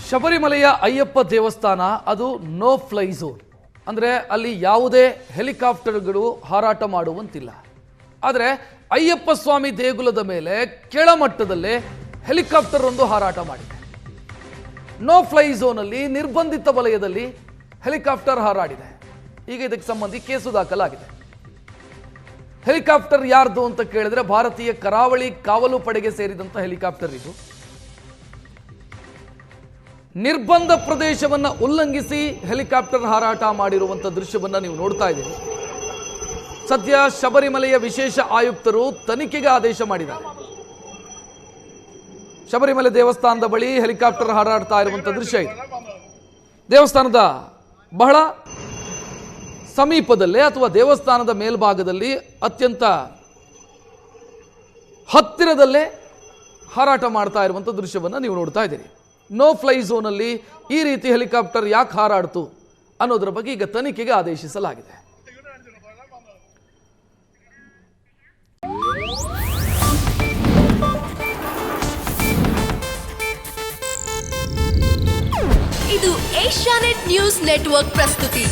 ಶಬರಿಮಲೆಯ ಅಯ್ಯಪ್ಪ ದೇವಸ್ಥಾನ ಅದು no fly zone, ಅಂದರೆ ಅಲ್ಲಿ ಯಾವುದೇ ಹೆಲಿಕಾಪ್ಟರ್ಗಳು ಹಾರಾಟ ಮಾಡುವಂತಿಲ್ಲ. ಆದರೆ ಅಯ್ಯಪ್ಪ ಸ್ವಾಮಿ ದೇಗುಲದ ಮೇಲೆ ಕೆಳಮಟ್ಟದಲ್ಲೇ ಹೆಲಿಕಾಪ್ಟರ್ ಒಂದು ಹಾರಾಟ ಮಾಡಿದೆ. ನೋ ಫ್ಲೈ ಝೋನಲ್ಲಿ ನಿರ್ಬಂಧಿತ ವಲಯದಲ್ಲಿ ಹೆಲಿಕಾಪ್ಟರ್ ಹಾರಾಡಿದೆ. ಈಗ ಇದಕ್ಕೆ ಸಂಬಂಧಿ ಕೇಸು ದಾಖಲಾಗಿದೆ. ಹೆಲಿಕಾಪ್ಟರ್ ಯಾರ್ದು ಅಂತ ಕೇಳಿದ್ರೆ ಭಾರತೀಯ ಕರಾವಳಿ ಕಾವಲು ಪಡೆಗೆ ಸೇರಿದಂತ ಹೆಲಿಕಾಪ್ಟರ್ ಇದು. ನಿರ್ಬಂಧ ಪ್ರದೇಶವನ್ನ ಉಲ್ಲಂಘಿಸಿ ಹೆಲಿಕಾಪ್ಟರ್ ಹಾರಾಟ ಮಾಡಿರುವಂತ ದೃಶ್ಯವನ್ನ ನೀವು ನೋಡ್ತಾ ಇದ್ದೀರಿ. ಸದ್ಯ ಶಬರಿಮಲೆಯ ವಿಶೇಷ ಆಯುಕ್ತರು ತನಿಖೆಗೆ ಆದೇಶ ಮಾಡಿದ್ದಾರೆ. ಶಬರಿಮಲೆ ದೇವಸ್ಥಾನದ ಬಳಿ ಹೆಲಿಕಾಪ್ಟರ್ ಹಾರಾಡ್ತಾ ಇರುವಂತ ದೃಶ್ಯ ಇದೆ. ದೇವಸ್ಥಾನದ ಬಹಳ ಸಮೀಪದಲ್ಲೇ ಅಥವಾ ದೇವಸ್ಥಾನದ ಮೇಲ್ಭಾಗದಲ್ಲಿ ಅತ್ಯಂತ ಹತ್ತಿರದಲ್ಲೇ ಹಾರಾಟ ಮಾಡ್ತಾ ಇರುವಂಥ ದೃಶ್ಯವನ್ನು ನೀವು ನೋಡ್ತಾ ಇದ್ದೀರಿ. ನೋ ಫ್ಲೈ ಝೋನಲ್ಲಿ ಈ ರೀತಿ ಹೆಲಿಕಾಪ್ಟರ್ ಯಾಕೆ ಹಾರಾಡ್ತು ಅನ್ನೋದರ ಬಗ್ಗೆ ಈಗ ತನಿಖೆಗೆ ಆದೇಶಿಸಲಾಗಿದೆ. ಇದು ಏಷ್ಯಾನೆಟ್ ನ್ಯೂಸ್ ನೆಟ್ವರ್ಕ್ ಪ್ರಸ್ತುತಿ.